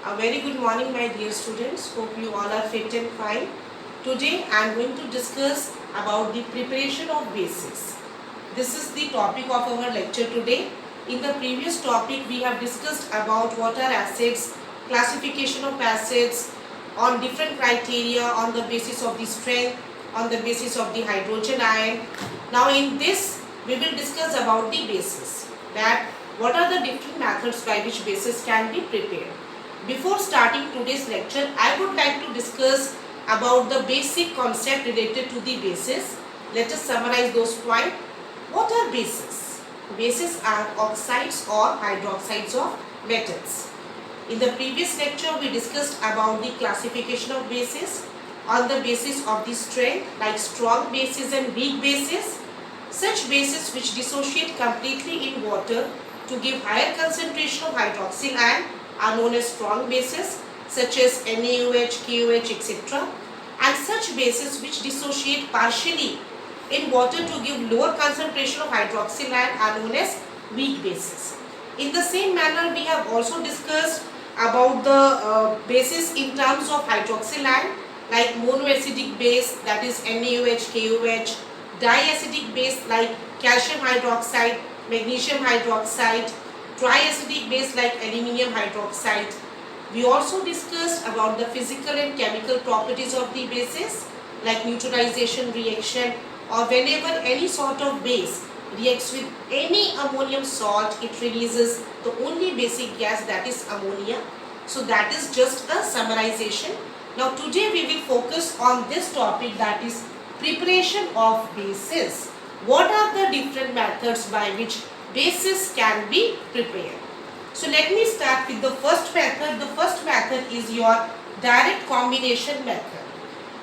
A very good morning, my dear students. Hope you all are fit and fine. Today I am going to discuss about the preparation of bases. This is the topic of our lecture today. In the previous topic we have discussed about what are acids, classification of acids on different criteria on the basis of the strength, on the basis of the hydrogen ion. Now in this we will discuss about the bases, that what are the different methods by which bases can be prepared. Before starting today's lecture, I would like to discuss about the basic concept related to the bases. Let us summarize those points. What are bases? Bases are oxides or hydroxides of metals. In the previous lecture, we discussed about the classification of bases on the basis of the strength, like strong bases and weak bases. Such bases which dissociate completely in water to give higher concentration of hydroxyl ion are known as strong bases, such as NaOH, KOH, etc. And such bases which dissociate partially in water to give lower concentration of hydroxyl ion are known as weak bases. In the same manner, we have also discussed about the bases in terms of hydroxyl ion, like monoacidic base, that is NaOH, KOH, diacidic base like calcium hydroxide, magnesium hydroxide, triacidic base like aluminium hydroxide. We also discussed about the physical and chemical properties of the bases, like neutralization reaction, or whenever any sort of base reacts with any ammonium salt, it releases the only basic gas, that is ammonia. So that is just a summarization. Now today we will focus on this topic, that is preparation of bases. What are the different methods by which bases can be prepared? So let me start with the first method. The first method is your direct combination method.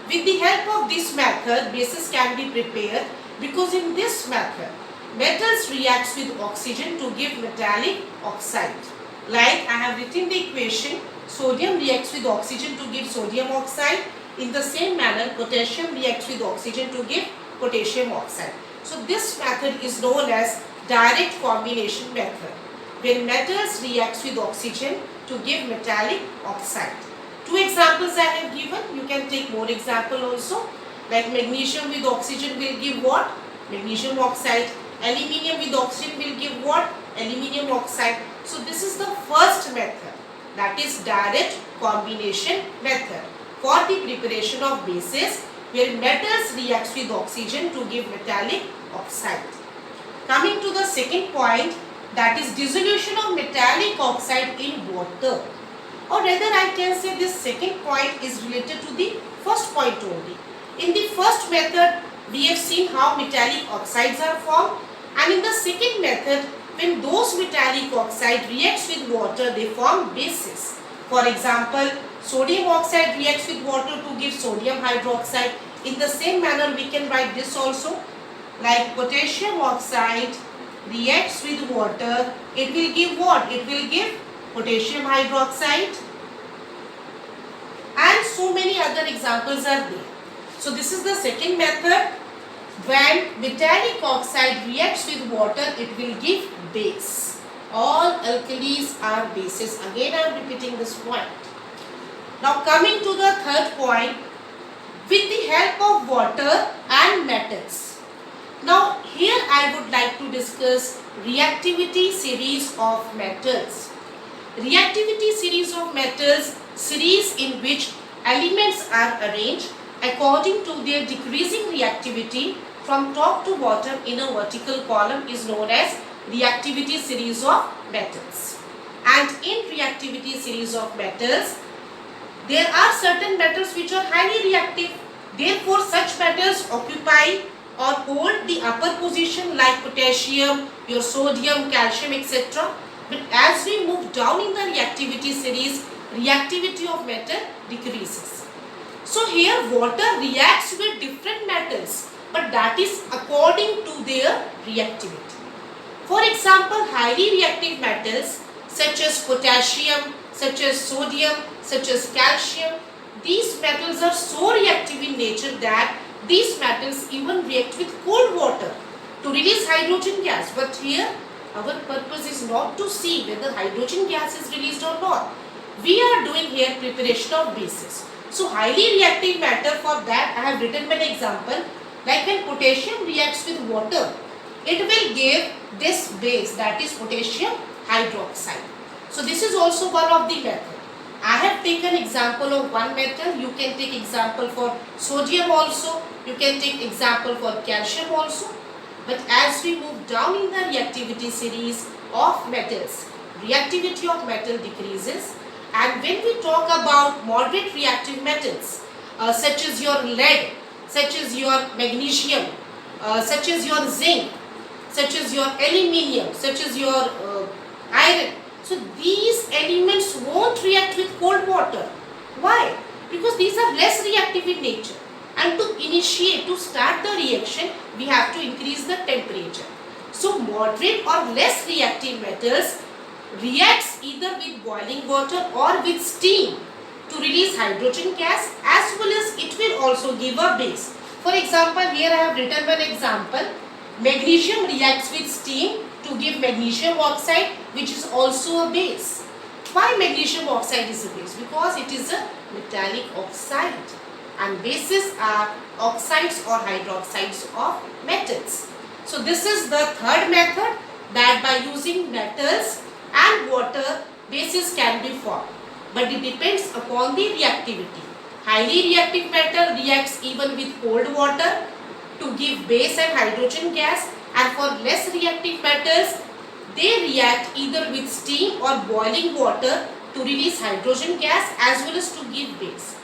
With the help of this method, bases can be prepared because in this method, metals reacts with oxygen to give metallic oxide. Like I have written the equation, sodium reacts with oxygen to give sodium oxide. In the same manner, potassium reacts with oxygen to give potassium oxide. So this method is known as direct combination method, when metals reacts with oxygen to give metallic oxide. Two examples I have given. You can take more example also. Like magnesium with oxygen will give what? Magnesium oxide. Aluminium with oxygen will give what? Aluminium oxide. So this is the first method, that is direct combination method for the preparation of bases, where metals reacts with oxygen to give metallic oxide. Coming to the second point, that is dissolution of metallic oxide in water. Or rather I can say this second point is related to the first point only. In the first method, we have seen how metallic oxides are formed, and in the second method, when those metallic oxide reacts with water, they form bases. For example, sodium oxide reacts with water to give sodium hydroxide. In the same manner, we can write this also, like potassium oxide reacts with water, it will give what? It will give potassium hydroxide, and so many other examples are there. So this is the second method. When metallic oxide reacts with water, it will give base. All alkalis are bases. Again I am repeating this point. Now coming to the third point, with the help of water and metals. Now here I would like to discuss reactivity series of metals. Reactivity series of metals, series in which elements are arranged according to their decreasing reactivity from top to bottom in a vertical column, is known as reactivity series of metals. And in reactivity series of metals, there are certain metals which are highly reactive. Therefore, such metals occupy or hold the upper position, like potassium, your sodium, calcium, etc. But as we move down in the reactivity series, reactivity of metal decreases. So here water reacts with different metals, but that is according to their reactivity. For example, highly reactive metals such as potassium, such as sodium, such as calcium, these metals are so reactive in nature that these metals even react with cold water to release hydrogen gas. But here our purpose is not to see whether hydrogen gas is released or not. We are doing here preparation of bases. So highly reactive matter, for that I have written an example. Like when potassium reacts with water, it will give this base, that is potassium hydroxide. So this is also one of the method. I have taken example of one metal. You can take example for sodium also. You can take example for calcium also. But as we move down in the reactivity series of metals, reactivity of metal decreases. And when we talk about moderate reactive metals, such as your lead, such as your magnesium, such as your zinc, such as your aluminium, such as your iron. So these elements won't react with cold water. Why? Because these are less reactive in nature. And to initiate, to start the reaction, we have to increase the temperature. So moderate or less reactive metals reacts either with boiling water or with steam to release hydrogen gas, as well as it will also give a base. For example, here I have written one example. Magnesium reacts with steam to give magnesium oxide, which is also a base. Why magnesium oxide is a base? Because it is a metallic oxide, and bases are oxides or hydroxides of metals. So this is the third method, that by using metals and water, bases can be formed. But it depends upon the reactivity. Highly reactive metal reacts even with cold water to give base and hydrogen gas, and for less reactive metals, they react either with steam or boiling water to release hydrogen gas as well as to give base.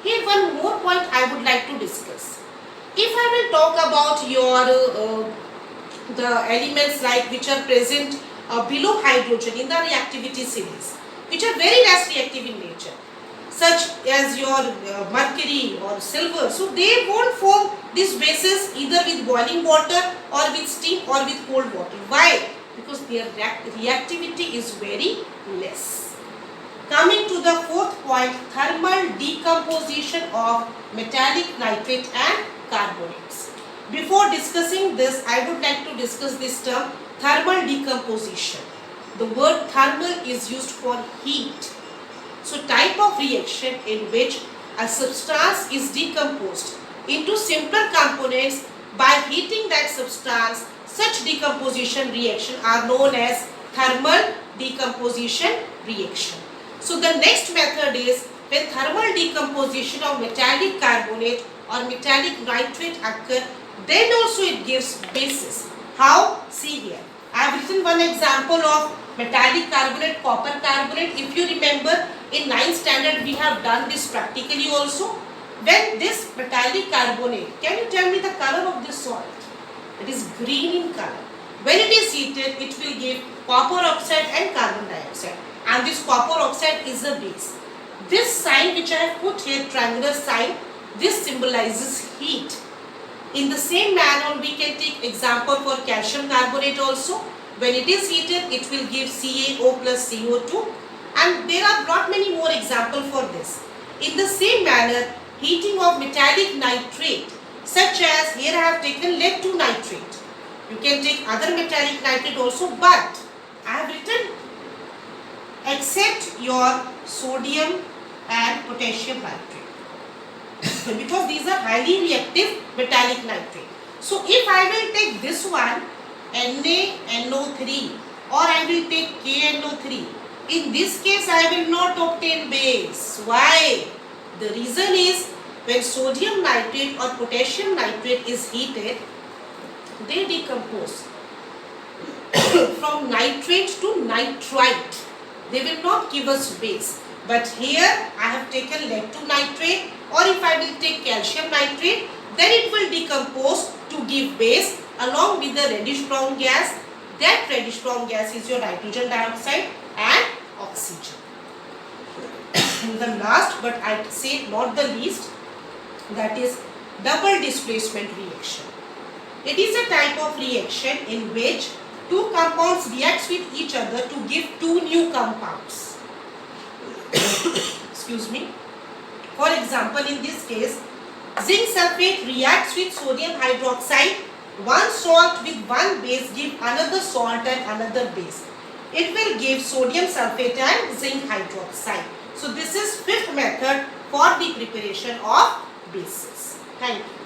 Here one more point I would like to discuss. If I will talk about your the elements like which are present below hydrogen in the reactivity series, which are very less reactive in nature, such as your mercury or silver, so they won't form these bases either with boiling water or with steam or with cold water. Why? Because their reactivity is very less. Coming to the fourth point, thermal decomposition of metallic nitrate and carbonates. Before discussing this, I would like to discuss this term, thermal decomposition. The word thermal is used for heat. So type of reaction in which a substance is decomposed into simpler components by heating that substance, such decomposition reaction are known as thermal decomposition reaction. So the next method is when thermal decomposition of metallic carbonate or metallic nitrate occur, then also it gives bases. How? See here. I have written one example of metallic carbonate, copper carbonate. If you remember, in 9th standard we have done this practically also. When this metallic carbonate, can you tell me the color of this salt? It is green in color. When it is heated, it will give copper oxide and carbon dioxide. And this copper oxide is a base. This sign which I have put here, triangular sign, this symbolizes heat. In the same manner, we can take example for calcium carbonate also. When it is heated, it will give CaO plus CO2. And there are not many more examples for this. In the same manner, heating of metallic nitrate, such as here I have taken lead 2 nitrate. You can take other metallic nitrate also, but I have written except your sodium and potassium nitrate because these are highly reactive metallic nitrate. So if I will take this one, NaNO3, or I will take KNO3, in this case I will not obtain base. Why? The reason is when sodium nitrate or potassium nitrate is heated, they decompose from nitrate to nitrite. They will not give us base. But here I have taken lead 2 nitrate, or if I will take calcium nitrate, then it will decompose to give base along with the reddish brown gas. That reddish brown gas is your nitrogen dioxide and oxygen. The last, but I say not the least, that is double displacement reaction. It is a type of reaction in which two compounds react with each other to give two new compounds. Excuse me. For example, in this case, zinc sulfate reacts with sodium hydroxide. One salt with one base give another salt and another base. it will give sodium sulfate and zinc hydroxide. So this is fifth method for the preparation of bases. Thank you.